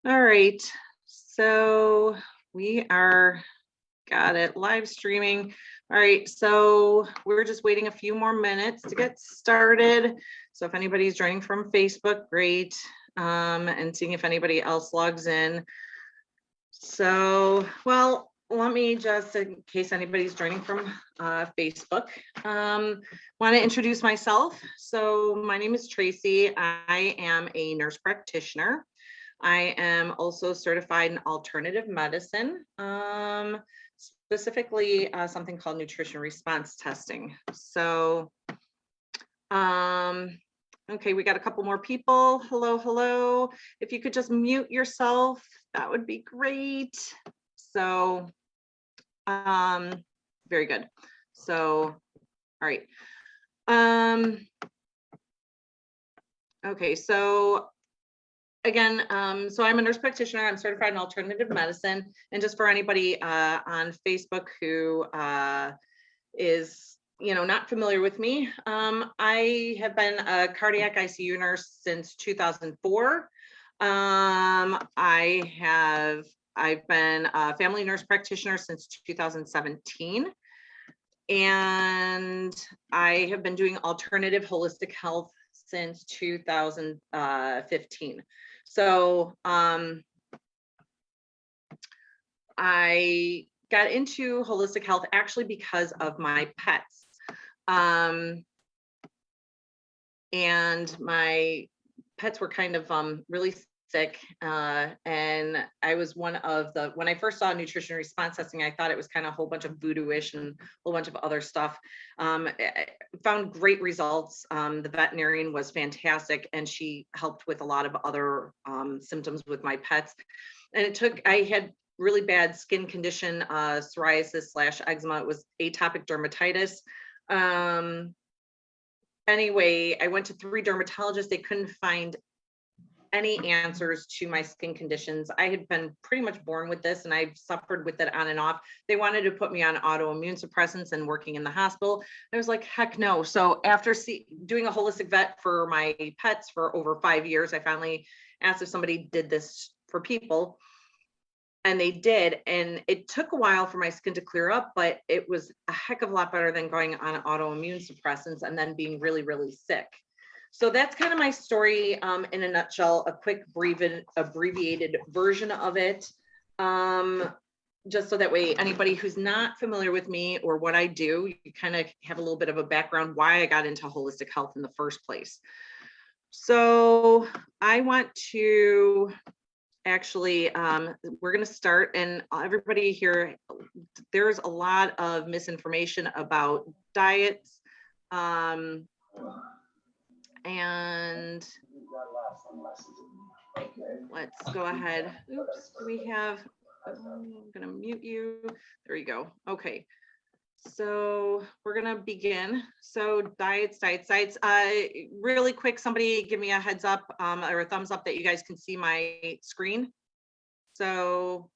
All right, so we are got it live streaming. All right, so we're just waiting a few more minutes to get started. So if anybody's joining from Facebook, great. And seeing if anybody else logs in. So, well, let me just, in case anybody's joining from Facebook, want to introduce myself. So my name is Tracy. I am a nurse practitioner. I am also certified in alternative medicine, specifically something called nutrition response testing. So, okay, we got a couple more people. Hello, hello. If you could just mute yourself, that would be great. So, very good. So, all right. Okay, so again, so I'm a nurse practitioner. I'm certified in alternative medicine. And just for anybody on Facebook who is, not familiar with me, I have been a cardiac ICU nurse since 2004. I've been a family nurse practitioner since 2017. And I have been doing alternative holistic health since 2015. So I got into holistic health actually because of my pets. And my pets were kind of really sick. And I was one of the, when I first saw nutrition response testing, I thought it was kind of a whole bunch of voodoo-ish and a whole bunch of other stuff. I found great results. The veterinarian was fantastic and she helped with a lot of other symptoms with my pets. And I had really bad skin condition, psoriasis/eczema. It was atopic dermatitis. Anyway, I went to 3 dermatologists. They couldn't find any answers to my skin conditions. I had been pretty much born with this and I've suffered with it on and off. They wanted to put me on autoimmune suppressants and working in the hospital. I was like, heck no. So after doing a holistic vet for my pets for over 5 years, I finally asked if somebody did this for people. And they did. And it took a while for my skin to clear up, but it was a heck of a lot better than going on autoimmune suppressants and then being really, really sick. So that's kind of my story in a nutshell, a quick, abbreviated version of it. Just so that way, anybody who's not familiar with me or what I do, you kind of have a little bit of a background why I got into holistic health in the first place. So I want to actually, we're going to start, and everybody here, there's a lot of misinformation about diets. And let's go ahead. Oops, we have, I'm going to mute you. There you go. Okay. So we're going to begin. So diets. Really quick, somebody give me a heads up or a thumbs up that you guys can see my screen. So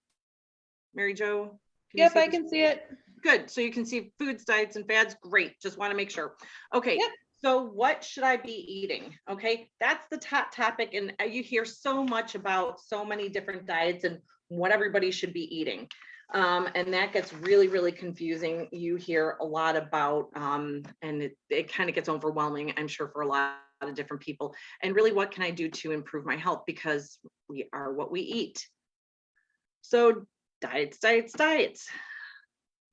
Mary Jo? Yep, I can see it. Good. So you can see foods, diets, and fads. Great. Just want to make sure. Okay. Yep. So what should I be eating? Okay. That's the top topic. And you hear so much about so many different diets and what everybody should be eating. And that gets really, really confusing. You hear a lot about, and it kind of gets overwhelming, I'm sure, for a lot of different people. And really, what can I do to improve my health? Because we are what we eat. So diets.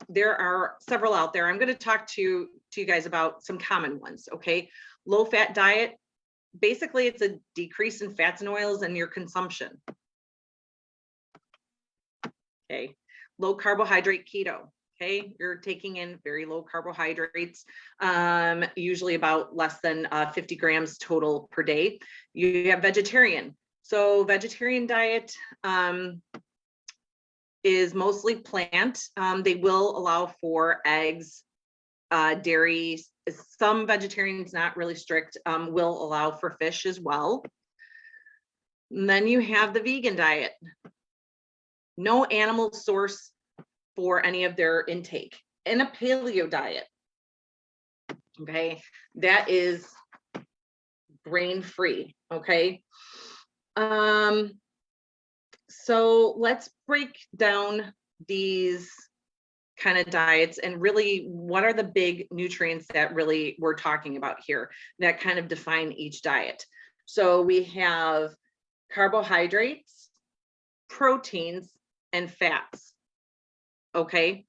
There are several out there. I'm going to talk to you guys about some common ones. Okay. Low fat diet. Basically, it's a decrease in fats and oils in your consumption. Okay. Low carbohydrate keto. Okay. You're taking in very low carbohydrates, usually about less than 50 grams total per day. You have vegetarian. So vegetarian diet, is mostly plant. They will allow for eggs, dairy. Some vegetarians, not really strict, will allow for fish as well. And then you have the vegan diet. No animal source for any of their intake. And a paleo diet. Okay, that is grain free. Okay. So let's break down these kind of diets and really what are the big nutrients that really we're talking about here that kind of define each diet. So we have carbohydrates, proteins, and fats. Okay,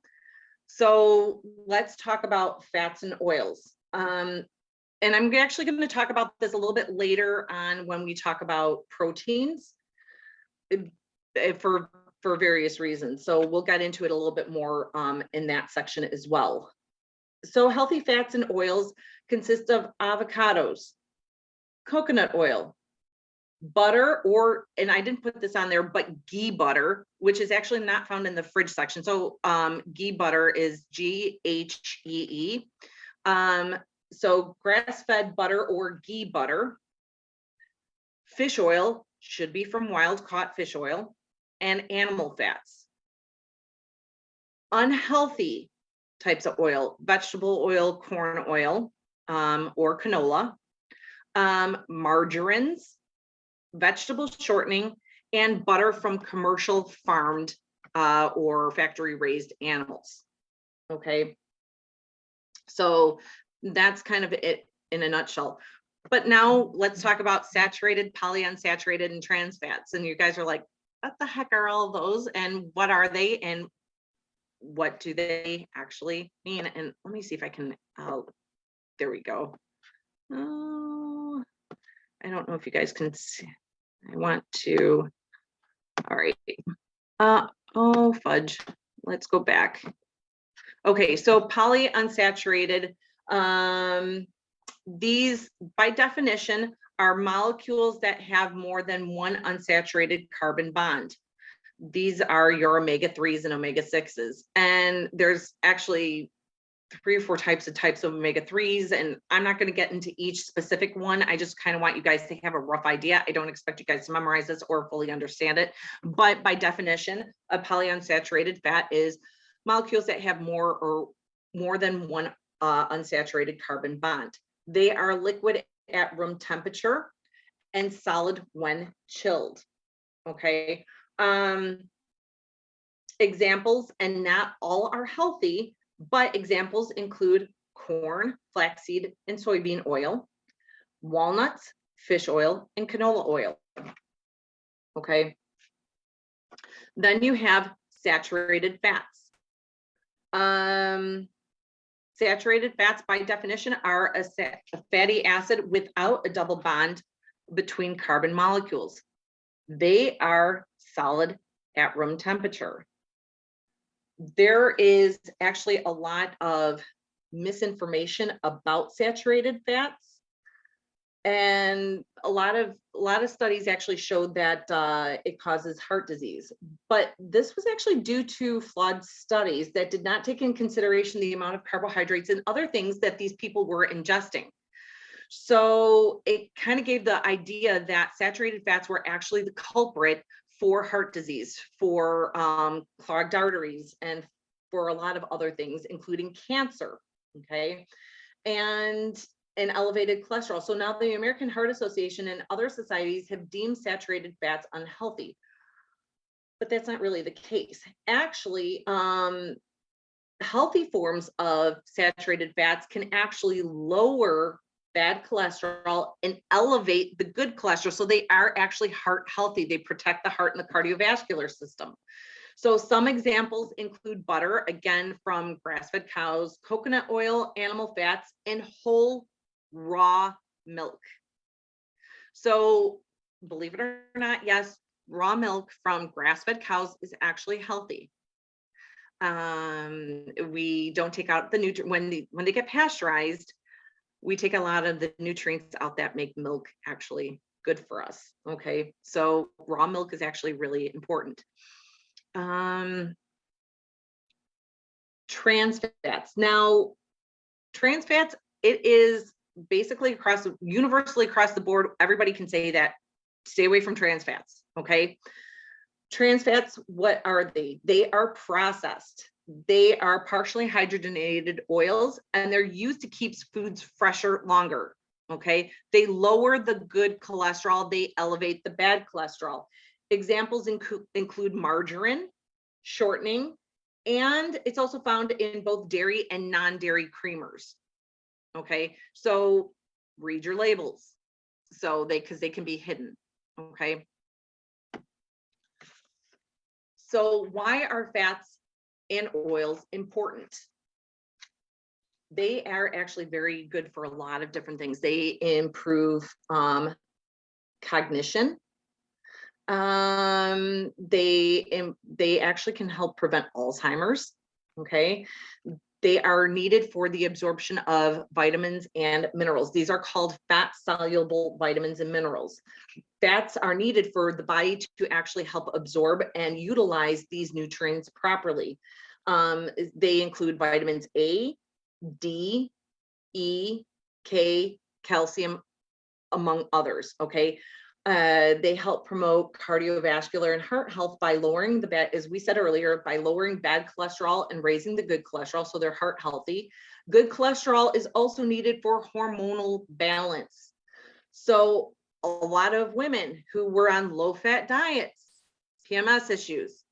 so let's talk about fats and oils. And I'm actually going to talk about this a little bit later on when we talk about proteins for various reasons. So we'll get into it a little bit more in that section as well. So healthy fats and oils consist of avocados, coconut oil, butter, or, and I didn't put this on there, but ghee butter, which is actually not found in the fridge section. So ghee butter is GHEE. So grass-fed butter or ghee butter. Fish oil should be from wild-caught fish oil, and animal fats. Unhealthy types of oil: vegetable oil, corn oil, or canola, margarines, vegetable shortening, and butter from commercial farmed or factory raised animals. Okay, so that's kind of it in a nutshell. But now let's talk about saturated, polyunsaturated, and trans fats. And you guys are like, what the heck are all those, and what are they, and what do they actually mean? And let me see if I can, there we go. Oh, I don't know if you guys can see. I want to, all right. Oh, fudge. Let's go back. Okay, so polyunsaturated, these by definition are molecules that have more than one unsaturated carbon bond. These are your omega-3s and omega-6s. And there's actually 3 or 4 types of omega-3s, and I'm not going to get into each specific one. I just kind of want you guys to have a rough idea. I don't expect you guys to memorize this or fully understand it, but by definition, a polyunsaturated fat is molecules that have more than one unsaturated carbon bond. They are liquid at room temperature and solid when chilled. Okay. Examples, and not all are healthy, but examples include corn, flaxseed, and soybean oil, walnuts, fish oil, and canola oil. Okay. Then you have saturated fats. Saturated fats by definition are a fatty acid without a double bond between carbon molecules. They are solid at room temperature. There is actually a lot of misinformation about saturated fats, and a lot of studies actually showed that it causes heart disease. But this was actually due to flawed studies that did not take in consideration the amount of carbohydrates and other things that these people were ingesting. So it kind of gave the idea that saturated fats were actually the culprit for heart disease, for clogged arteries, and for a lot of other things, including cancer. Okay, and elevated cholesterol. So now the American Heart Association and other societies have deemed saturated fats unhealthy, but that's not really the case. Actually, healthy forms of saturated fats can actually lower bad cholesterol and elevate the good cholesterol. So they are actually heart healthy. They protect the heart and the cardiovascular system. So some examples include butter, again, from grass-fed cows, coconut oil, animal fats, and whole raw milk. So believe it or not, yes, raw milk from grass-fed cows is actually healthy. We don't take out the nutrient when they get pasteurized. We take a lot of the nutrients out that make milk actually good for us. Okay, so raw milk is actually really important. Trans fats. Now, trans fats, it is basically universally across the board. Everybody can say that, stay away from trans fats. Okay. Trans fats, what are they? They are processed. They are partially hydrogenated oils, and they're used to keep foods fresher longer. Okay. They lower the good cholesterol, they elevate the bad cholesterol. Examples include margarine, shortening, and it's also found in both dairy and non-dairy creamers. Okay, so read your labels. So because they can be hidden. Okay. So why are fats and oils important? They are actually very good for a lot of different things. They improve cognition. They actually can help prevent Alzheimer's. Okay. They are needed for the absorption of vitamins and minerals. These are called fat soluble vitamins and minerals. Fats are needed for the body to actually help absorb and utilize these nutrients properly. They include vitamins A, D, E, K, calcium, among others. Okay. They help promote cardiovascular and heart health by lowering the bad, as we said earlier, by lowering bad cholesterol and raising the good cholesterol, so they're heart healthy. Good cholesterol is also needed for hormonal balance. So a lot of women who were on low fat diets, PMS issues,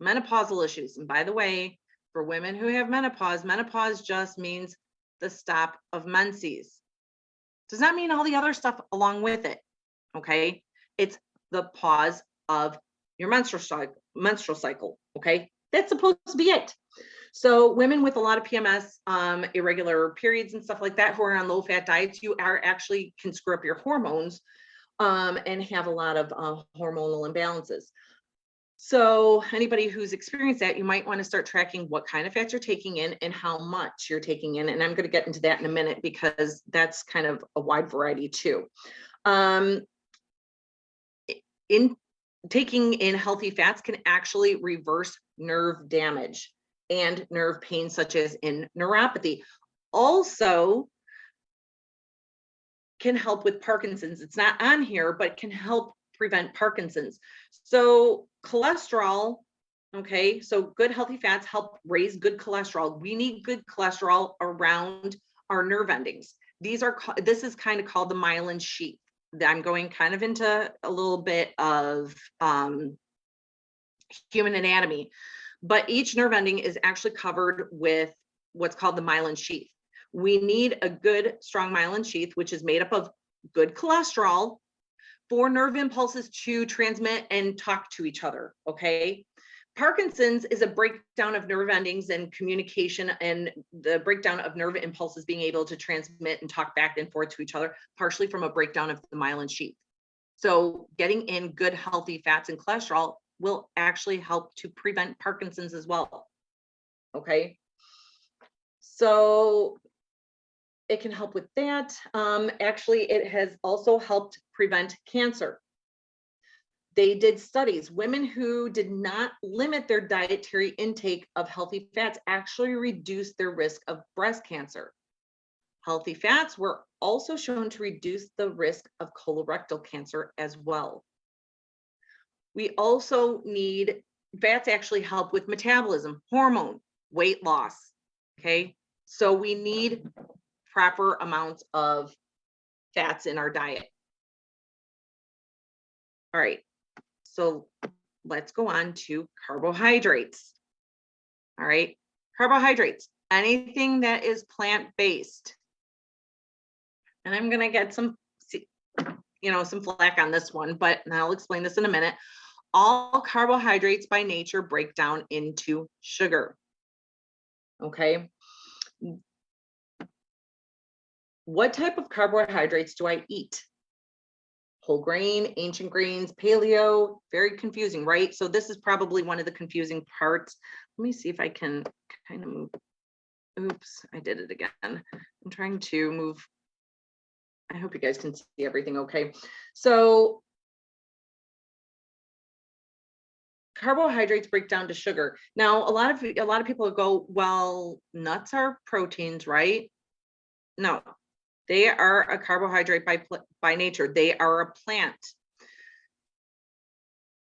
menopausal issues, and by the way, for women who have menopause, menopause just means the stop of menses. Does not mean all the other stuff along with it. Okay, it's the pause of your menstrual cycle. Okay, that's supposed to be it. So women with a lot of PMS, irregular periods and stuff like that, who are on low fat diets, you are actually can screw up your hormones and have a lot of hormonal imbalances. So anybody who's experienced that, you might want to start tracking what kind of fats you're taking in and how much you're taking in. And I'm going to get into that in a minute because that's kind of a wide variety too. In taking in healthy fats can actually reverse nerve damage and nerve pain, such as in neuropathy. Also can help with Parkinson's. It's not on here, but can help prevent Parkinson's. So cholesterol, okay, so good healthy fats help raise good cholesterol. We need good cholesterol around our nerve endings. This is kind of called the myelin sheath. I'm going kind of into a little bit of human anatomy, but each nerve ending is actually covered with what's called the myelin sheath. We need a good, strong myelin sheath, which is made up of good cholesterol for nerve impulses to transmit and talk to each other. Okay. Parkinson's is a breakdown of nerve endings and communication, and the breakdown of nerve impulses being able to transmit and talk back and forth to each other, partially from a breakdown of the myelin sheath. So getting in good, healthy fats and cholesterol will actually help to prevent Parkinson's as well. Okay. So it can help with that. Actually, it has also helped prevent cancer. They did studies. Women who did not limit their dietary intake of healthy fats actually reduced their risk of breast cancer. Healthy fats were also shown to reduce the risk of colorectal cancer as well. We also need, fats actually help with metabolism, hormone, weight loss. Okay, so we need proper amounts of fats in our diet. All right. So let's go on to carbohydrates. All right, carbohydrates, anything that is plant-based. And I'm gonna get some flack on this one, but I'll explain this in a minute. All carbohydrates by nature break down into sugar. Okay. What type of carbohydrates do I eat? Whole grain, ancient grains, paleo, very confusing, right? So this is probably one of the confusing parts. Let me see if I can kind of move. Oops, I did it again. I'm trying to move. I hope you guys can see everything okay. So carbohydrates break down to sugar. Now, a lot of people go, well, nuts are proteins, right? No. They are a carbohydrate by nature. They are a plant.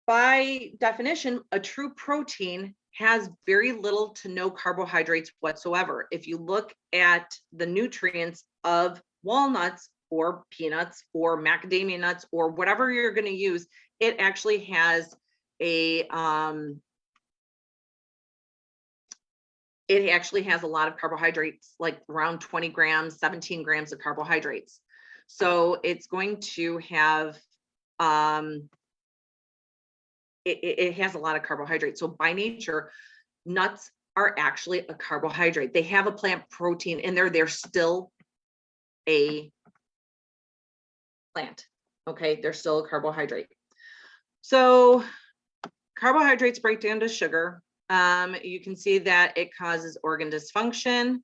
By definition, a true protein has very little to no carbohydrates whatsoever. If you look at the nutrients of walnuts or peanuts or macadamia nuts or whatever you're going to use, it actually has a lot of carbohydrates, like around 20 grams, 17 grams of carbohydrates. So it's going to have, it has a lot of carbohydrates. So by nature, nuts are actually a carbohydrate. They have a plant protein in there. They're still a plant. Okay, they're still a carbohydrate. So carbohydrates break down to sugar. You can see that it causes organ dysfunction.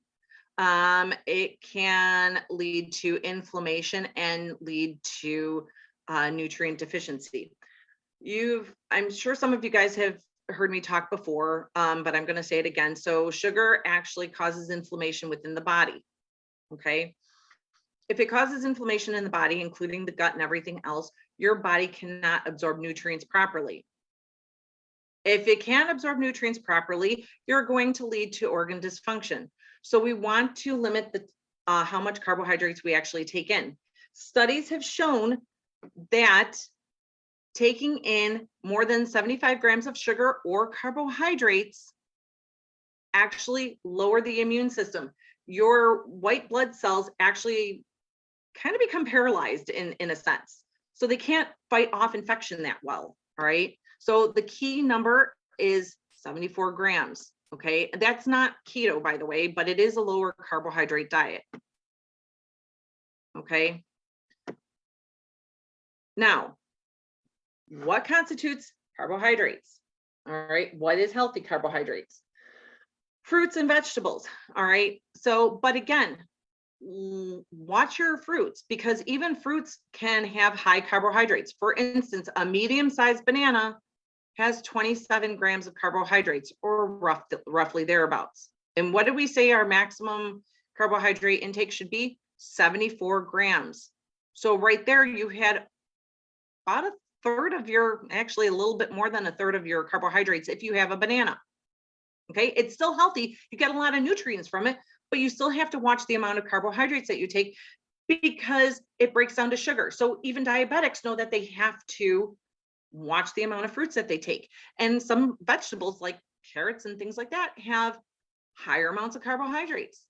It can lead to inflammation and lead to nutrient deficiency. I'm sure some of you guys have heard me talk before, but I'm going to say it again. So sugar actually causes inflammation within the body. Okay. If it causes inflammation in the body, including the gut and everything else, your body cannot absorb nutrients properly. If it can't absorb nutrients properly, you're going to lead to organ dysfunction. So we want to limit the how much carbohydrates we actually take in. Studies have shown that taking in more than 75 grams of sugar or carbohydrates actually lower the immune system. Your white blood cells actually kind of become paralyzed in a sense. So they can't fight off infection that well, all right? So the key number is 74 grams, okay? That's not keto, by the way, but it is a lower carbohydrate diet, okay? Now, what constitutes carbohydrates? All right, what is healthy carbohydrates? Fruits and vegetables, all right? So, but again, watch your fruits, because even fruits can have high carbohydrates. For instance, a medium-sized banana has 27 grams of carbohydrates, or roughly thereabouts. And what did we say our maximum carbohydrate intake should be? 74 grams. So right there, you had about a third of your, actually a little bit more than a third of your carbohydrates if you have a banana. Okay, it's still healthy. You get a lot of nutrients from it, but you still have to watch the amount of carbohydrates that you take, because it breaks down to sugar. So even diabetics know that they have to watch the amount of fruits that they take. And some vegetables like carrots and things like that have higher amounts of carbohydrates.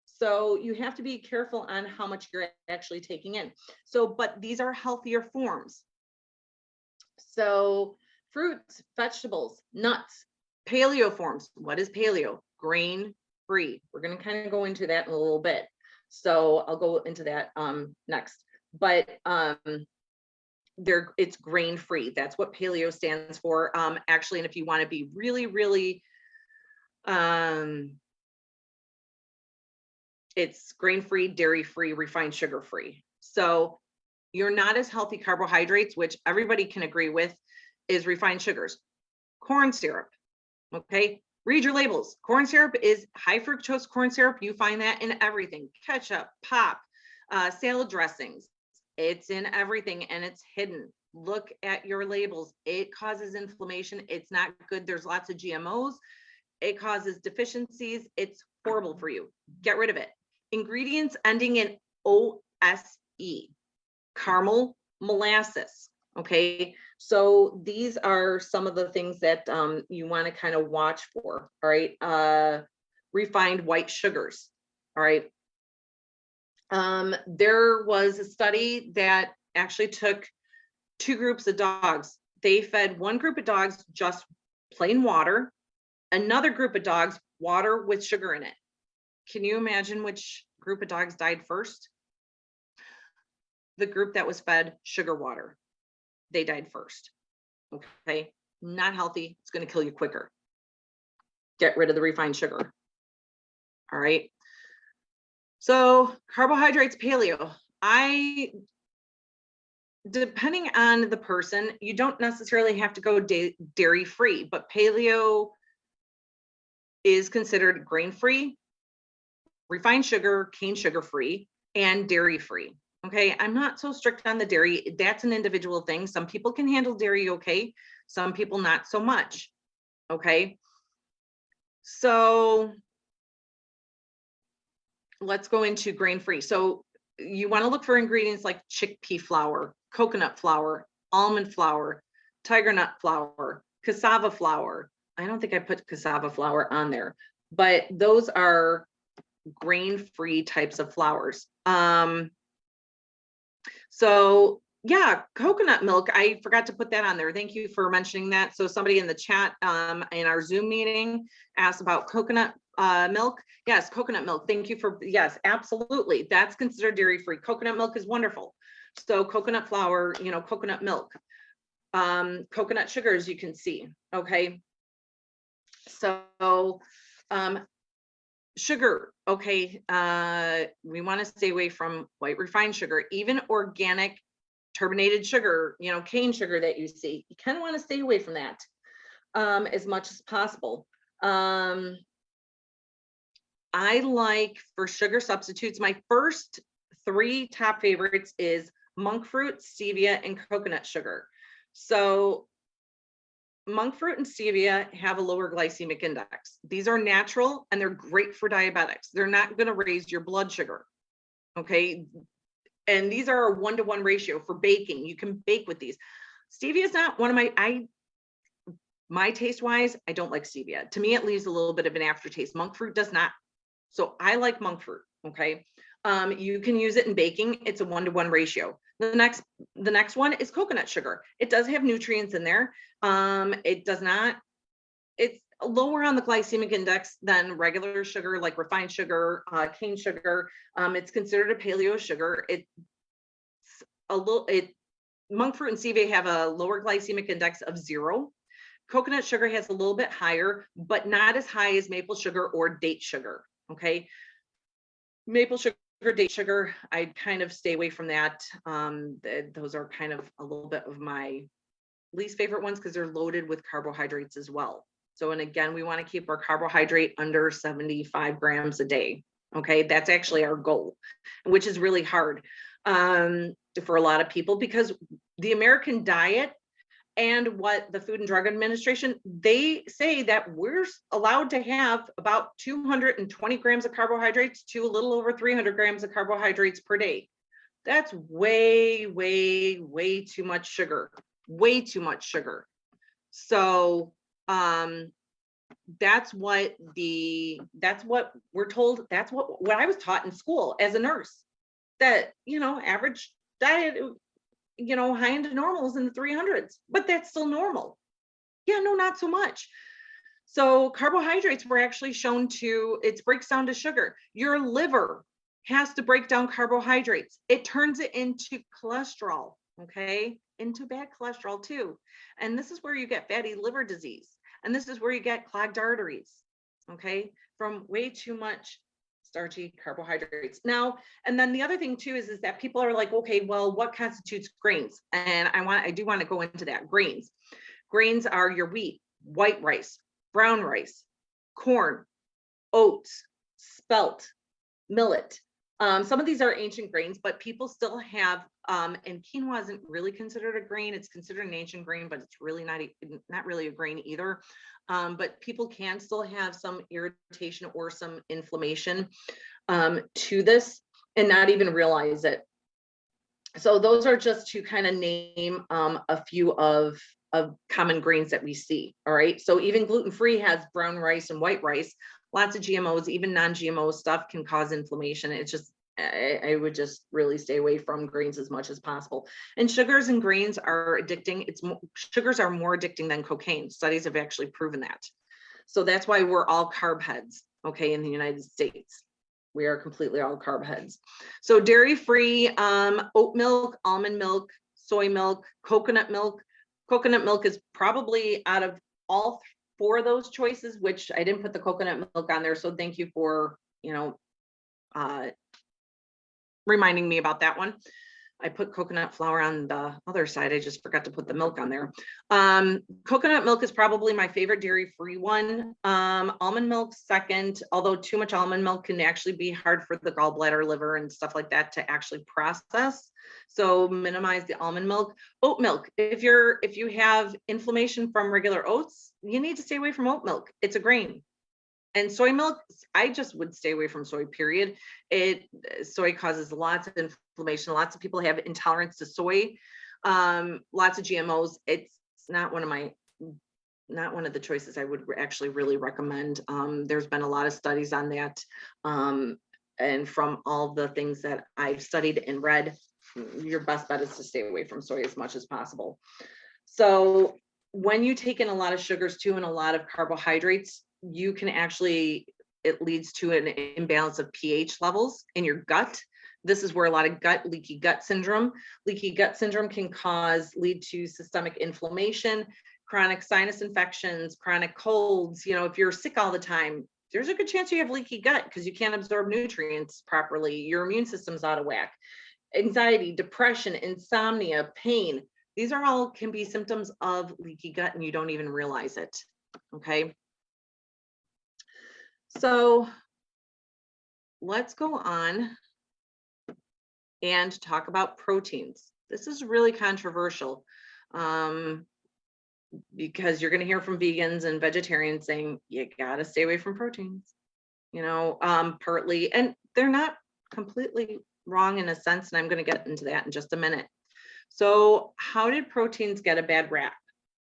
So you have to be careful on how much you're actually taking in. So, but these are healthier forms. So fruits, vegetables, nuts, paleo forms. What is paleo? Grain free. We're going to kind of go into that in a little bit. So I'll go into that next. But it's grain free. That's what paleo stands for. Actually, and if you want to be really, it's grain free, dairy free, refined sugar free. So you're not as healthy carbohydrates, which everybody can agree with, is refined sugars. Corn syrup. Okay, read your labels. Corn syrup is high fructose corn syrup. You find that in everything: ketchup, pop, salad dressings. It's in everything, and it's hidden. Look at your labels. It causes inflammation. It's not good. There's lots of GMOs. It causes deficiencies. It's horrible for you. Get rid of it. Ingredients ending in OSE: caramel, molasses. Okay, so these are some of the things that you want to kind of watch for. All right, refined white sugars. All right. There was a study that actually took two groups of dogs. They fed one group of dogs just plain water, another group of dogs water with sugar in it. Can you imagine which group of dogs died first? The group that was fed sugar water. They died first. Okay, not healthy. It's going to kill you quicker. Get rid of the refined sugar. All right. So carbohydrates, paleo. Depending on the person, you don't necessarily have to go dairy free, but paleo is considered grain free, refined sugar, cane sugar free, and dairy free. Okay, I'm not so strict on the dairy. That's an individual thing. Some people can handle dairy okay, some people not so much. Okay, so let's go into grain free. So you want to look for ingredients like chickpea flour, coconut flour, almond flour, tiger nut flour, cassava flour. I don't think I put cassava flour on there, but those are grain-free types of flours. So yeah, coconut milk, I forgot to put that on there. Thank you for mentioning that. So somebody in the chat in our Zoom meeting asked about coconut milk. Yes, coconut milk. Thank you for, yes, absolutely. That's considered dairy-free. Coconut milk is wonderful. So coconut flour, you know, coconut milk, coconut sugars, you can see, okay? So sugar, okay, we want to stay away from white refined sugar, even organic turbinated sugar, you know, cane sugar that you see. You kind of want to stay away from that as much as possible. I like, for sugar substitutes, my first 3 top favorites is monk fruit, stevia, and coconut sugar. So monk fruit and stevia have a lower glycemic index. These are natural and they're great for diabetics. They're not going to raise your blood sugar. Okay. And these are a 1-to-1 ratio for baking. You can bake with these. Stevia is not one of my taste wise, I don't like stevia. To me, it leaves a little bit of an aftertaste. Monk fruit does not. So I like monk fruit. Okay. You can use it in baking. It's a 1-to-1 ratio. The next one is coconut sugar. It does have nutrients in there. It does not, it's lower on the glycemic index than regular sugar, like refined sugar, cane sugar. It's considered a paleo sugar. Monk fruit and stevia have a lower glycemic index of 0. Coconut sugar has a little bit higher, but not as high as maple sugar or date sugar. Okay. Maple sugar, date sugar, I'd kind of stay away from that. Those are kind of a little bit of my least favorite ones because they're loaded with carbohydrates as well. So, and again, we want to keep our carbohydrate under 75 grams a day. Okay, that's actually our goal, which is really hard for a lot of people because the American diet and what the Food and Drug Administration, they say that we're allowed to have about 220 grams of carbohydrates to a little over 300 grams of carbohydrates per day. That's way, way, way too much sugar, way too much sugar. So that's what we're told. That's what I was taught in school as a nurse, that, you know, average diet, you know, high into normals in the 300s, but that's still normal. Yeah, no, not so much. So carbohydrates were actually shown to, it breaks down to sugar. Your liver has to break down carbohydrates. It turns it into cholesterol, okay, into bad cholesterol too. And this is where you get fatty liver disease. And this is where you get clogged arteries, okay, from way too much starchy carbohydrates. Now, and then the other thing too is that people are like, okay, well, what constitutes grains? And I do want to go into that. Grains are your wheat, white rice, brown rice, corn, oats, spelt, millet. Some of these are ancient grains, but people still have, and quinoa isn't really considered a grain. It's considered an ancient grain, but it's really not really a grain either. But people can still have some irritation or some inflammation to this and not even realize it. So those are just to kind of name a few of common grains that we see. All right. So even gluten-free has brown rice and white rice. Lots of GMOs, even non-GMO stuff can cause inflammation. It's just, I would just really stay away from grains as much as possible. And sugars and grains are addicting. Sugars are more addicting than cocaine. Studies have actually proven that. So that's why we're all carb heads, okay, in the United States. We are completely all carb heads. So dairy-free, oat milk, almond milk, soy milk, coconut milk. Coconut milk is probably out of all 4 of those choices, which I didn't put the coconut milk on there. So thank you for, you know, reminding me about that one. I put coconut flour on the other side. I just forgot to put the milk on there. Coconut milk is probably my favorite dairy-free one. Almond milk second, although too much almond milk can actually be hard for the gallbladder, liver, and stuff like that to actually process. So minimize the almond milk. Oat milk. If you have inflammation from regular oats, you need to stay away from oat milk. It's a grain. And soy milk, I just would stay away from soy, period. Soy causes lots of inflammation. Lots of people have intolerance to soy. Lots of GMOs. It's not one of the choices I would actually really recommend. There's been a lot of studies on that. And from all the things that I've studied and read, your best bet is to stay away from soy as much as possible. So when you take in a lot of sugars too and a lot of carbohydrates, you can actually, it leads to an imbalance of pH levels in your gut. This is where a lot of leaky gut syndrome can lead to systemic inflammation, chronic sinus infections, chronic colds. You know, if you're sick all the time, there's a good chance you have leaky gut because you can't absorb nutrients properly. Your immune system's out of whack. Anxiety, depression, insomnia, pain. These are all can be symptoms of leaky gut and you don't even realize it. Okay. So let's go on and talk about proteins. This is really controversial because you're going to hear from vegans and vegetarians saying you got to stay away from proteins, you know, partly, and they're not completely wrong in a sense. And I'm going to get into that in just a minute. So how did proteins get a bad rap?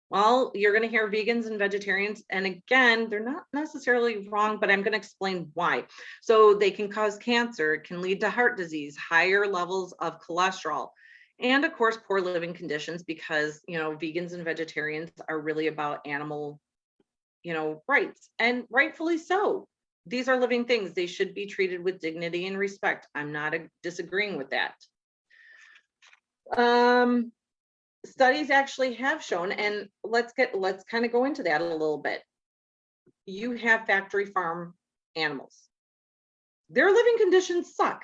Well, you're going to hear vegans and vegetarians, and again, they're not necessarily wrong, but I'm going to explain why. So they can cause cancer, it can lead to heart disease, higher levels of cholesterol, and of course, poor living conditions, because, you know, vegans and vegetarians are really about animal, you know, rights, and rightfully so. These are living things. They should be treated with dignity and respect. I'm not disagreeing with that. Studies actually have shown, and let's kind of go into that a little bit. You have factory farm animals. Their living conditions suck.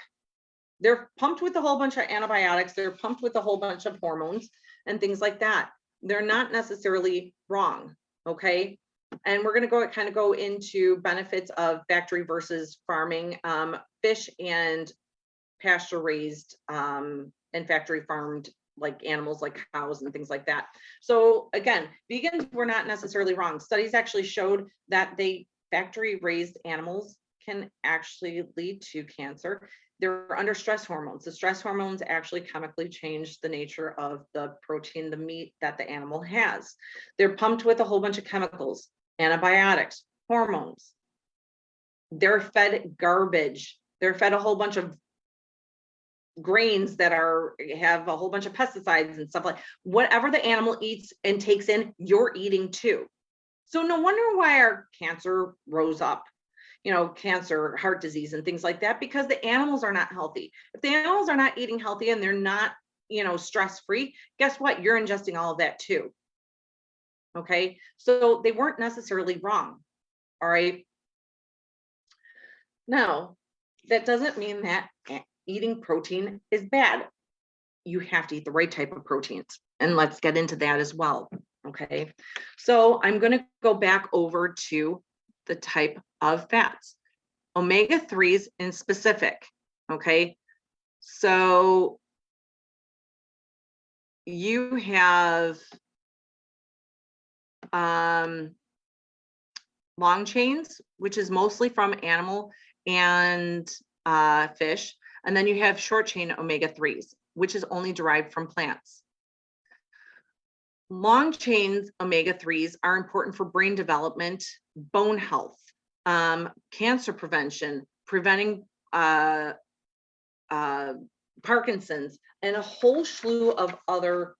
They're pumped with a whole bunch of antibiotics. They're pumped with a whole bunch of hormones and things like that. They're not necessarily wrong. Okay. And we're going to go into benefits of factory versus farming, fish and pasture raised and factory farmed like animals like cows and things like that. So again, vegans were not necessarily wrong. Studies actually showed that factory raised animals can actually lead to cancer. They're under stress hormones. The stress hormones actually chemically change the nature of the protein, the meat that the animal has. They're pumped with a whole bunch of chemicals, antibiotics, hormones. They're fed garbage. They're fed a whole bunch of grains that have a whole bunch of pesticides and stuff like whatever the animal eats and takes in, you're eating too. So no wonder why our cancer rose up, you know, cancer, heart disease and things like that, because the animals are not healthy. If the animals are not eating healthy and they're not, you know, stress-free, guess what? You're ingesting all of that too. Okay. So they weren't necessarily wrong. All right. Now, that doesn't mean that eating protein is bad. You have to eat the right type of proteins. And let's get into that as well. Okay. So I'm going to go back over to the type of fats, omega-3s in specific. Okay. So you have long chains, which is mostly from animal and fish. And then you have short chain omega-3s, which is only derived from plants. Long chains omega-3s are important for brain development, bone health, cancer prevention, preventing Parkinson's, and a whole slew of other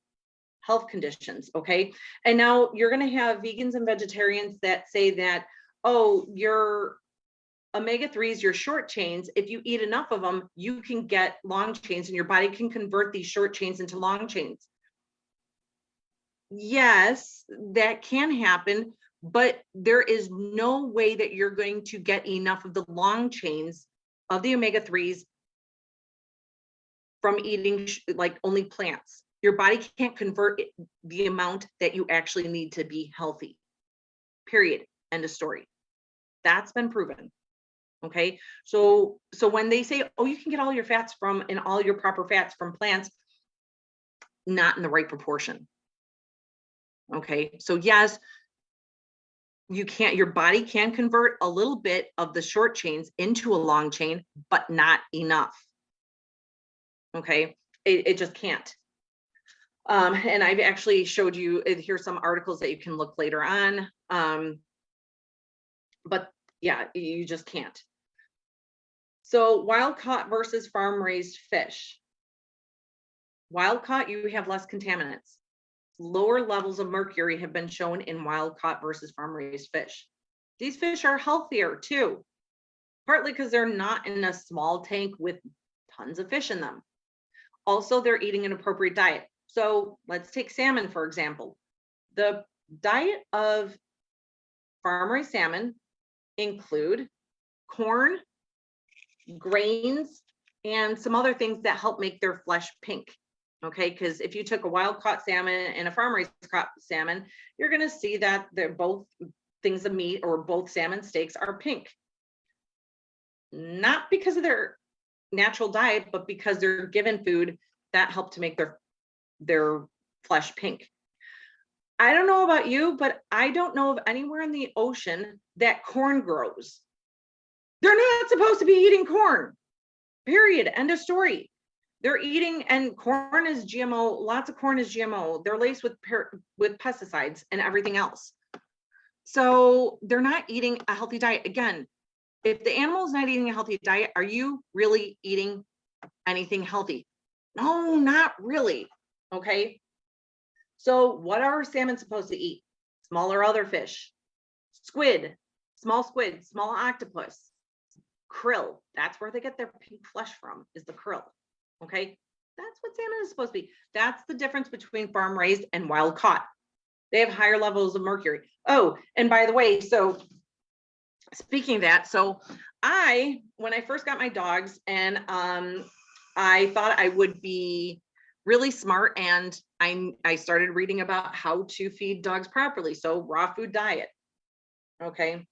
health conditions. Okay. And now you're going to have vegans and vegetarians that say that, oh, your omega-3s, your short chains, if you eat enough of them, you can get long chains and your body can convert these short chains into long chains. Yes, that can happen, but there is no way that you're going to get enough of the long chains of the omega-3s from eating like only plants. Your body can't convert the amount that you actually need to be healthy. Period. End of story. That's been proven. Okay. So when they say, oh, you can get all your fats from and all your proper fats from plants, not in the right proportion. Okay. So yes, your body can convert a little bit of the short chains into a long chain, but not enough. Okay. It just can't. And I've actually showed you, here's some articles that you can look later on. But yeah, you just can't. So wild caught versus farm raised fish. Wild caught, you have less contaminants. Lower levels of mercury have been shown in wild caught versus farm raised fish. These fish are healthier too, partly because they're not in a small tank with tons of fish in them. Also, they're eating an appropriate diet. So let's take salmon, for example. The diet of farm raised salmon include corn, grains, and some other things that help make their flesh pink. Okay, because if you took a wild caught salmon and a farm raised caught salmon, you're going to see that they're both things of meat, or both salmon steaks are pink. Not because of their natural diet, but because they're given food that help to make their flesh pink. I don't know about you, but I don't know of anywhere in the ocean that corn grows. They're not supposed to be eating corn. Period. End of story. They're eating, and corn is GMO. Lots of corn is GMO. They're laced with pesticides and everything else. So they're not eating a healthy diet. Again, if the animal is not eating a healthy diet, are you really eating anything healthy? No, not really. Okay. So what are salmon supposed to eat? Smaller other fish, squid, small octopus, krill. That's where they get their pink flesh from, is the krill. Okay. That's what salmon is supposed to be. That's the difference between farm raised and wild caught. They have higher levels of mercury. Oh, and by the way, so speaking of that, so when I first got my dogs, and I thought I would be really smart, and I started reading about how to feed dogs properly. So raw food diet. Okay.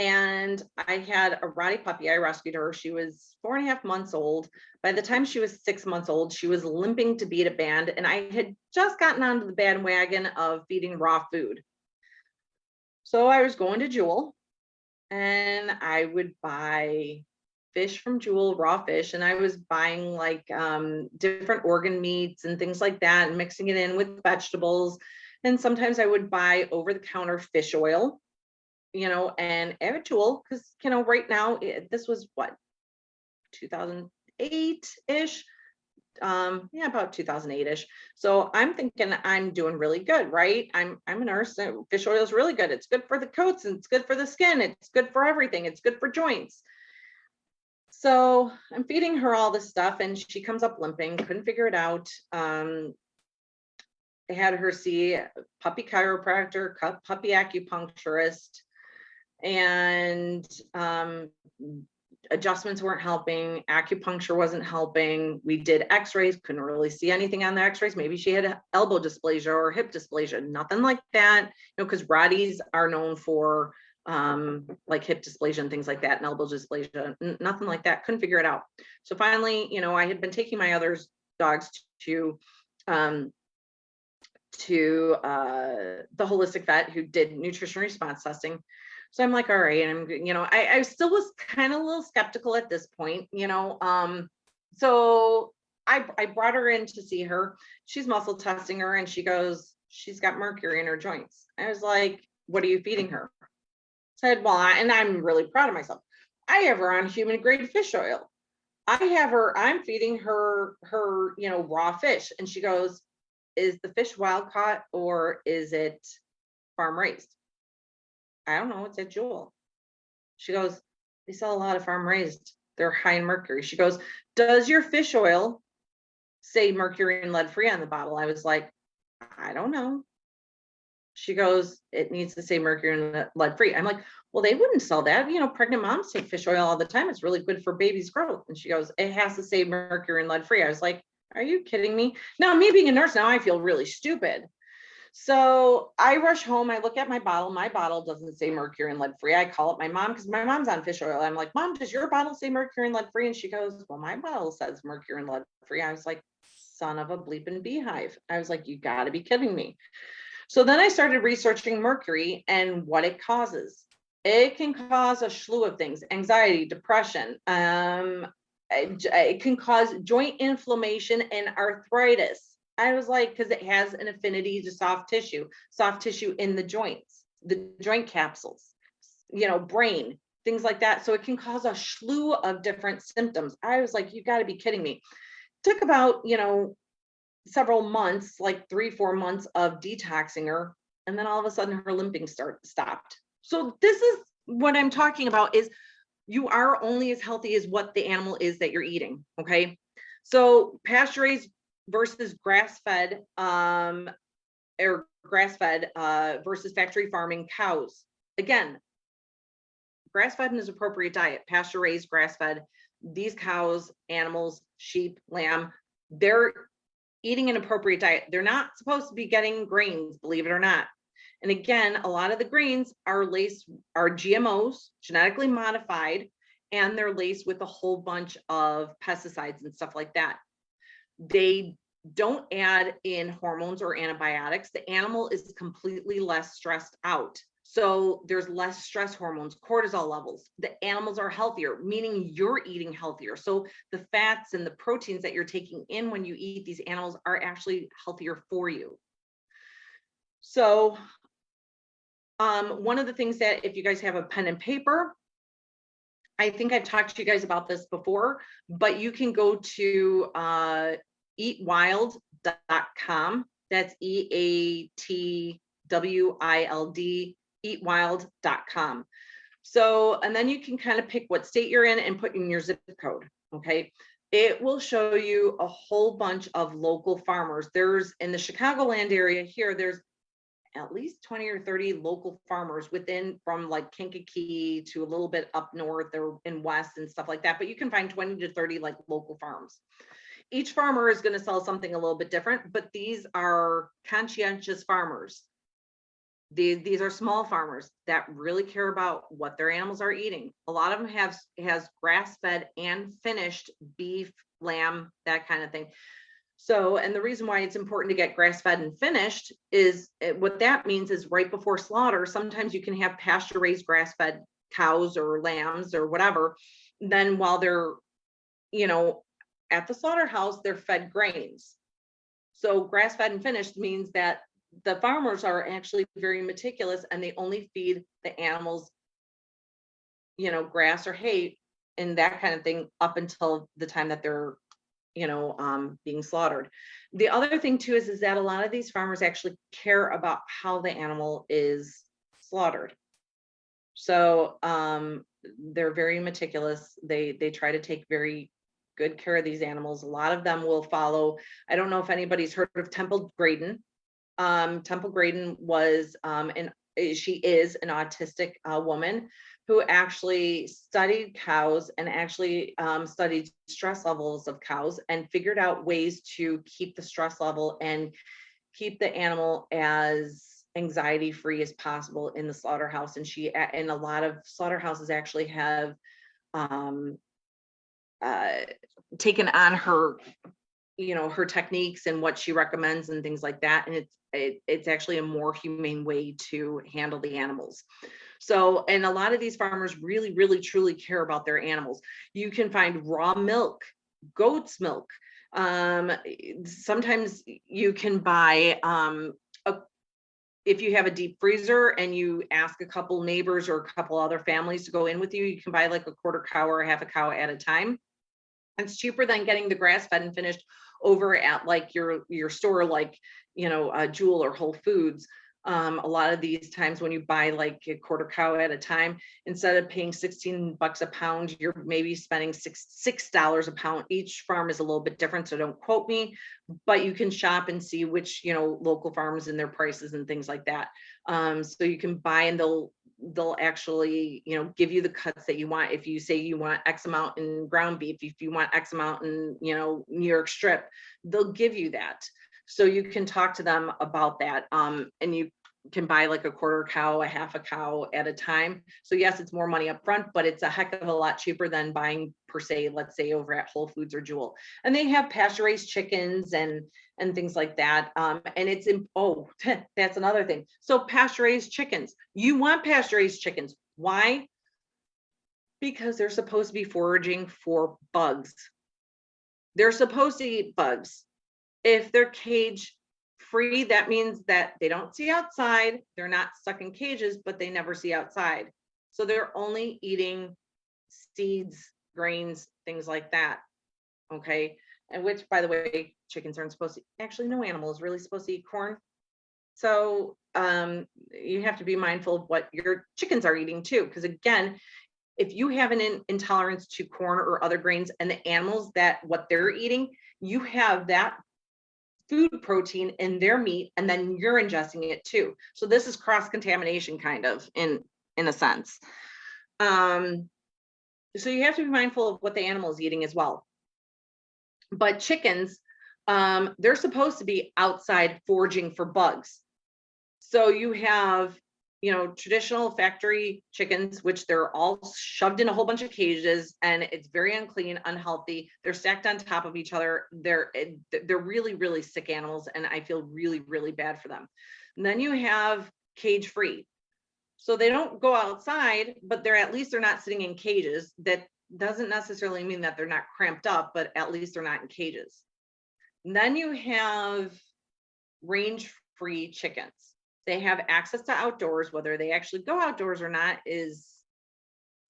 And I had a Rottie puppy. I rescued her. She was 4.5 months old. By the time she was 6 months old, she was limping to beat a band. And I had just gotten onto the bandwagon of feeding raw food. So I was going to Jewel, and I would buy fish from Jewel, raw fish. And I was buying like different organ meats and things like that, and mixing it in with vegetables. And sometimes I would buy over-the-counter fish oil, and at a Jewel, because, right now, this was what, 2008-ish? Yeah, about 2008-ish. So I'm thinking I'm doing really good, right? I'm a nurse. So fish oil is really good. It's good for the coats, and it's good for the skin. It's good for everything. It's good for joints. So I'm feeding her all this stuff, and she comes up limping, couldn't figure it out. I had her see a puppy chiropractor, puppy acupuncturist, and adjustments weren't helping. Acupuncture wasn't helping. We did x-rays, couldn't really see anything on the x-rays. Maybe she had elbow dysplasia or hip dysplasia, nothing like that, because Rotties are known for like hip dysplasia and things like that, and elbow dysplasia, nothing like that. Couldn't figure it out. So finally, I had been taking my other dogs to the holistic vet who did nutrition response testing. So I'm like, all right. And I still was kind of a little skeptical at this point, so I brought her in to see her. She's muscle testing her, and she goes, she's got mercury in her joints. I was like, what are you feeding her? Said, well, and I'm really proud of myself. I have her on human grade fish oil. I'm feeding her, raw fish. And she goes, is the fish wild caught or is it farm raised? I don't know. It's at Jewel. She goes, they sell a lot of farm raised. They're high in mercury. She goes, does your fish oil say mercury and lead free on the bottle? I was like, I don't know. She goes, it needs to say mercury and lead free. I'm like, well, they wouldn't sell that. Pregnant moms take fish oil all the time. It's really good for baby's growth. And she goes, it has to say mercury and lead free. I was like, are you kidding me? Now, me being a nurse, now I feel really stupid. So I rush home. I look at my bottle. My bottle doesn't say mercury and lead free. I call up my mom because my mom's on fish oil. I'm like, Mom, does your bottle say mercury and lead free? And she goes, well, my bottle says mercury and lead free. I was like, son of a bleeping beehive. I was like, you got to be kidding me. So then I started researching mercury and what it causes. It can cause a slew of things: anxiety, depression, it can cause joint inflammation and arthritis. I was like, because it has an affinity to soft tissue in the joints, the joint capsules, brain, things like that. So it can cause a slew of different symptoms. I was like, you got to be kidding me. Took about, several months, like 3-4 months of detoxing her. And then all of a sudden her limping stopped. So this is what I'm talking about, is you are only as healthy as what the animal is that you're eating. Okay. So pasture raised versus grass-fed, or grass-fed versus factory farming cows. Again, grass-fed is appropriate diet. Pasture raised, grass-fed, these cows, animals, sheep, lamb, they're eating an appropriate diet. They're not supposed to be getting grains, believe it or not. And again, a lot of the grains are GMOs, genetically modified, and they're laced with a whole bunch of pesticides and stuff like that. They don't add in hormones or antibiotics. The animal is completely less stressed out. So there's less stress hormones, cortisol levels. The animals are healthier, meaning you're eating healthier. So the fats and the proteins that you're taking in when you eat these animals are actually healthier for you. So one of the things that, if you guys have a pen and paper, I think I've talked to you guys about this before, but you can go to eatwild.com. That's EATWILD, eatwild.com. So, and then you can kind of pick what state you're in and put in your zip code. Okay. It will show you a whole bunch of local farmers. There's, in the Chicagoland area here, there's at least 20 or 30 local farmers within, from like Kankakee to a little bit up north or in west and stuff like that. But you can find 20 to 30 like local farms. Each farmer is going to sell something a little bit different, but these are conscientious farmers. These are small farmers that really care about what their animals are eating. A lot of them has grass-fed and finished beef, lamb, that kind of thing. So, and the reason why it's important to get grass-fed and finished is, what that means is right before slaughter, sometimes you can have pasture-raised grass-fed cows or lambs or whatever. Then while they're, at the slaughterhouse, they're fed grains. So grass-fed and finished means that the farmers are actually very meticulous, and they only feed the animals, grass or hay and that kind of thing up until the time that they're, being slaughtered. The other thing too is that a lot of these farmers actually care about how the animal is slaughtered. So they're very meticulous. They try to take very good care of these animals. A lot of them will follow. I don't know if anybody's heard of Temple Grandin. Temple Grandin was she is an autistic woman who actually studied cows and actually studied stress levels of cows and figured out ways to keep the stress level and keep the animal as anxiety free as possible in the slaughterhouse. And a lot of slaughterhouses actually have taken on her, her techniques and what she recommends and things like that. And it's actually a more humane way to handle the animals. So, and a lot of these farmers really, really, truly care about their animals. You can find raw milk, goat's milk. Sometimes you can buy, if you have a deep freezer and you ask a couple neighbors or a couple other families to go in with you, you can buy like a quarter cow or half a cow at a time. It's cheaper than getting the grass-fed and finished over at like your store, like, Jewel or Whole Foods. A lot of these times when you buy like a quarter cow at a time, instead of paying $16 a pound, you're maybe spending $6 a pound. Each farm is a little bit different, so don't quote me, but you can shop and see which, local farms and their prices and things like that. So you can buy, and they'll actually, give you the cuts that you want. If you say you want X amount in ground beef, if you want X amount in, New York strip, they'll give you that. So you can talk to them about that. And you can buy like a quarter cow, a half a cow at a time. So yes, it's more money up front, but it's a heck of a lot cheaper than buying per se, let's say over at Whole Foods or Jewel. And they have pasture raised chickens and things like that. And it's that's another thing. So pasture raised chickens, you want pasture raised chickens. Why? Because they're supposed to be foraging for bugs. They're supposed to eat bugs. If they're cage free, that means that they don't see outside. They're not stuck in cages, but they never see outside. So they're only eating seeds, grains, things like that. Okay. And which, by the way, chickens aren't supposed to, actually, no animal is really supposed to eat corn. So you have to be mindful of what your chickens are eating too. Because again, if you have an intolerance to corn or other grains and the animals that what they're eating, you have that food protein in their meat and then you're ingesting it too. So this is cross contamination kind of in a sense. So you have to be mindful of what the animal is eating as well. But chickens, they're supposed to be outside foraging for bugs. So you have, traditional factory chickens, which they're all shoved in a whole bunch of cages and it's very unclean, unhealthy. They're stacked on top of each other. They're really, really sick animals. And I feel really, really bad for them. And then you have cage free. So they don't go outside, but at least they're not sitting in cages. That doesn't necessarily mean that they're not cramped up, but at least they're not in cages. And then you have range free chickens. They have access to outdoors. Whether they actually go outdoors or not is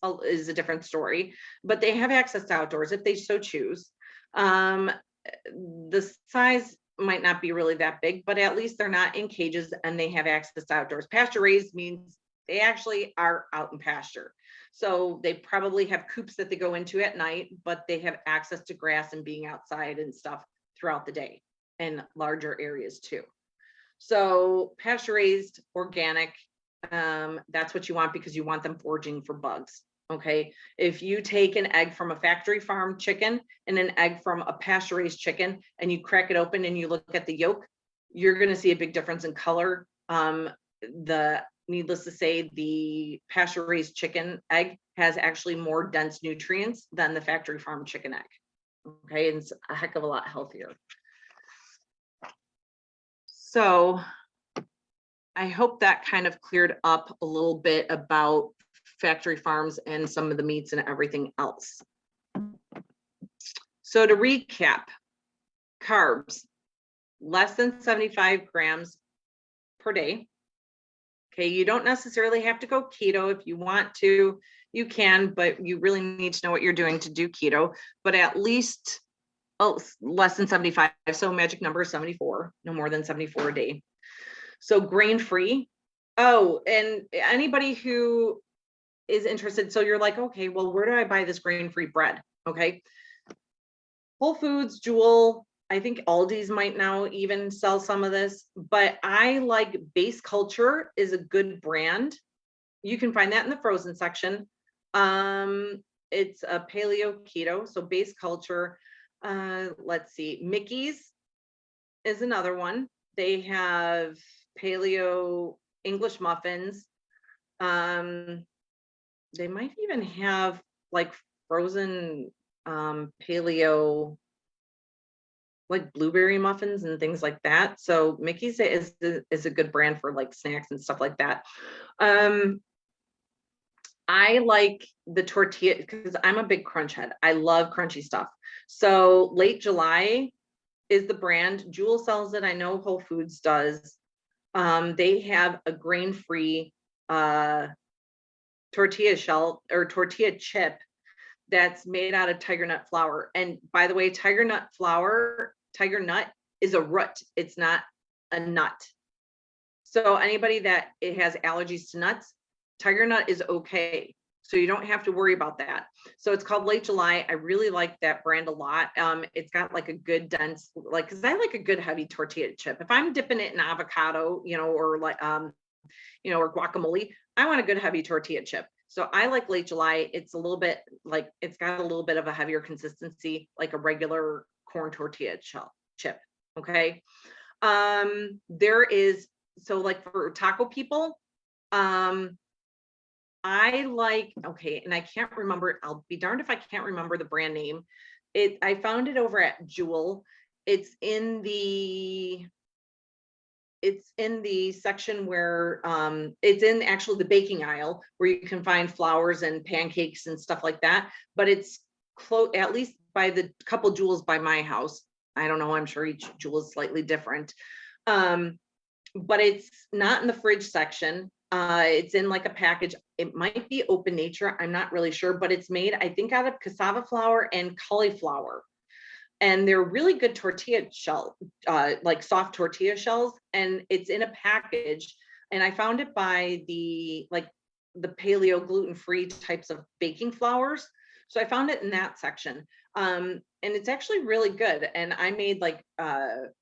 a different story, but they have access to outdoors if they so choose. The size might not be really that big, but at least they're not in cages and they have access to outdoors. Pasture raised means they actually are out in pasture. So they probably have coops that they go into at night, but they have access to grass and being outside and stuff throughout the day in larger areas too. So pasture raised, organic, that's what you want because you want them foraging for bugs. Okay. If you take an egg from a factory farm chicken and an egg from a pasture raised chicken and you crack it open and you look at the yolk, you're going to see a big difference in color. Needless to say, the pasture raised chicken egg has actually more dense nutrients than the factory farm chicken egg. Okay. And it's a heck of a lot healthier. So I hope that kind of cleared up a little bit about factory farms and some of the meats and everything else. So to recap, carbs, less than 75 grams per day. Okay, you don't necessarily have to go keto. If you want to, you can, but you really need to know what you're doing to do keto, but at least less than 75. So magic number is 74, no more than 74 a day. So grain free. Oh, and anybody who is interested, so you're like, okay, well, where do I buy this grain free bread? Okay. Whole Foods, Jewel, I think Aldi's might now even sell some of this, but I like Base Culture is a good brand. You can find that in the frozen section. It's a paleo keto, so Base Culture. Let's see, Mickey's is another one. They have paleo English muffins. They might even have like frozen paleo like blueberry muffins and things like that. So Mickey's is a good brand for like snacks and stuff like that. I like the tortilla because I'm a big crunch head. I love crunchy stuff. So Late July is the brand. Jewel sells it. I know Whole Foods does. They have a grain-free tortilla shell or tortilla chip that's made out of tiger nut flour. And by the way, tiger nut is a root. It's not a nut. So anybody that it has allergies to nuts, tiger nut is okay. So you don't have to worry about that. So it's called Late July. I really like that brand a lot. It's got like a good dense, like, cause I like a good heavy tortilla chip. If I'm dipping it in avocado, or like, or guacamole, I want a good heavy tortilla chip. So I like Late July. It's a little bit like, it's got a little bit of a heavier consistency, like a regular corn tortilla chip. Okay. There is, so like for taco people, I like, okay, and I can't remember, I'll be darned if I can't remember the brand name. I found it over at Jewel. It's in the it's in the section where it's in actually the baking aisle where you can find flours and pancakes and stuff like that. But it's close, at least by the couple jewels by my house. I don't know, I'm sure each jewel is slightly different. But it's not in the fridge section. It's in like a package. It might be Open Nature, I'm not really sure, but it's made, I think, out of cassava flour and cauliflower. And they're really good tortilla shell, like soft tortilla shells, and it's in a package. And I found it by the paleo gluten-free types of baking flours. So I found it in that section. And it's actually really good. And I made like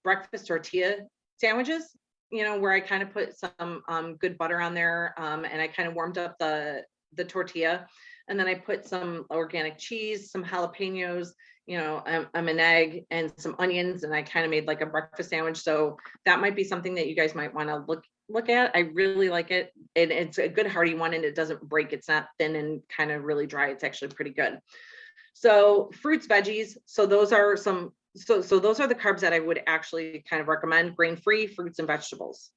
breakfast tortilla sandwiches, where I kind of put some good butter on there, and I kind of warmed up the tortilla, and then I put some organic cheese, some jalapenos, an egg and some onions, and I kind of made like a breakfast sandwich. So that might be something that you guys might want to look at. I really like it, and it's a good hearty one, and it doesn't break. It's not thin and kind of really dry. It's actually pretty good. So fruits, veggies. So those are some. So those are the carbs that I would actually kind of recommend: grain-free fruits and vegetables.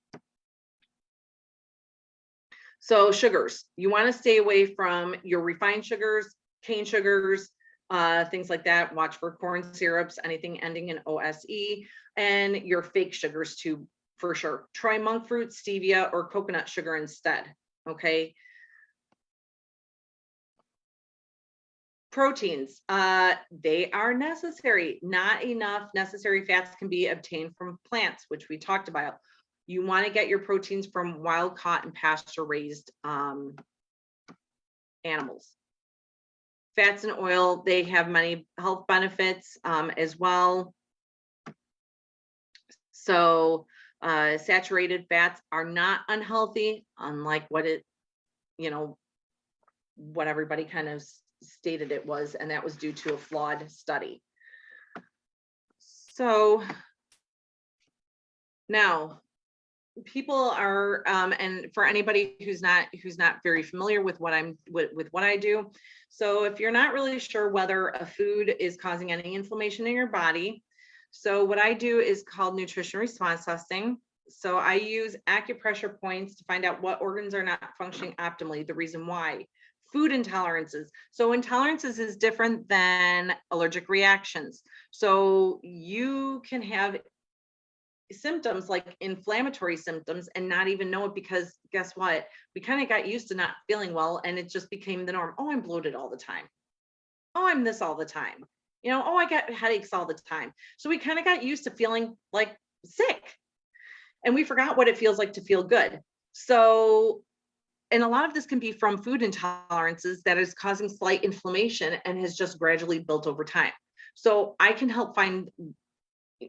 So sugars, you want to stay away from your refined sugars, cane sugars, things like that. Watch for corn syrups, anything ending in OSE, and your fake sugars too, for sure. Try monk fruit, stevia, or coconut sugar instead. Okay. Proteins, they are necessary. Not enough necessary fats can be obtained from plants, which we talked about. You want to get your proteins from wild caught and pasture raised animals. Fats and oil, they have many health benefits as well. So saturated fats are not unhealthy, unlike what everybody kind of stated it was, and that was due to a flawed study. So now people are, and for anybody who's not very familiar with what what I do. So if you're not really sure whether a food is causing any inflammation in your body, so what I do is called nutrition response testing. So I use acupressure points to find out what organs are not functioning optimally, the reason why. Food intolerances. So intolerances is different than allergic reactions. So you can have symptoms like inflammatory symptoms and not even know it, because guess what? We kind of got used to not feeling well, and it just became the norm. Oh, I'm bloated all the time. Oh, I'm this all the time. Oh, I got headaches all the time. So we kind of got used to feeling like sick, and we forgot what it feels like to feel good. So, and a lot of this can be from food intolerances that is causing slight inflammation and has just gradually built over time. So I can help find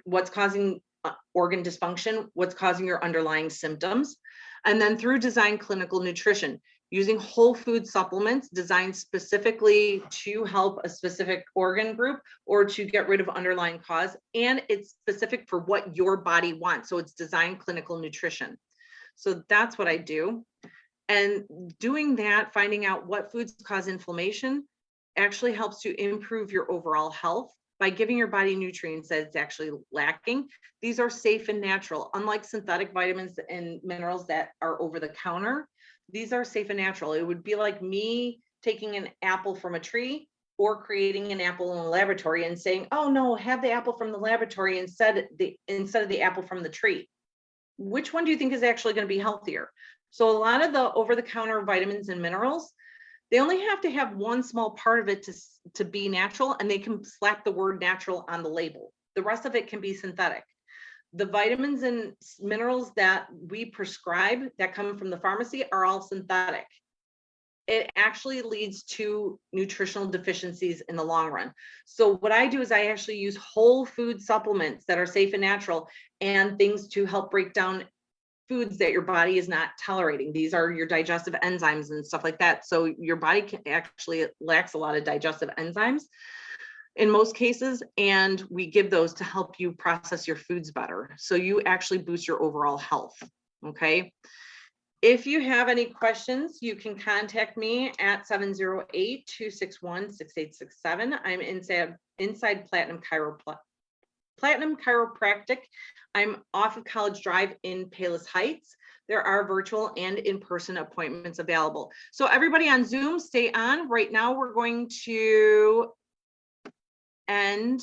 what's causing organ dysfunction, what's causing your underlying symptoms. And then through design clinical nutrition, using whole food supplements designed specifically to help a specific organ group or to get rid of underlying cause. And it's specific for what your body wants. So it's design clinical nutrition. So that's what I do. And doing that, finding out what foods cause inflammation, actually helps to improve your overall health by giving your body nutrients that it's actually lacking. These are safe and natural. Unlike synthetic vitamins and minerals that are over the counter, these are safe and natural. It would be like me taking an apple from a tree or creating an apple in a laboratory and saying, oh no, have the apple from the laboratory instead of the apple from the tree. Which one do you think is actually going to be healthier? So a lot of the over-the-counter vitamins and minerals, they only have to have one small part of it to be natural, and they can slap the word natural on the label. The rest of it can be synthetic. The vitamins and minerals that we prescribe that come from the pharmacy are all synthetic. It actually leads to nutritional deficiencies in the long run. So what I do is I actually use whole food supplements that are safe and natural, and things to help break down foods that your body is not tolerating. These are your digestive enzymes and stuff like that. So your body actually lacks a lot of digestive enzymes in most cases, and we give those to help you process your foods better. So you actually boost your overall health. Okay. If you have any questions, you can contact me at 708-261-6867. I'm inside Platinum Platinum Chiropractic. I'm off of College Drive in Palos Heights. There are virtual and in-person appointments available. So everybody on Zoom, stay on. Right now, we're going to end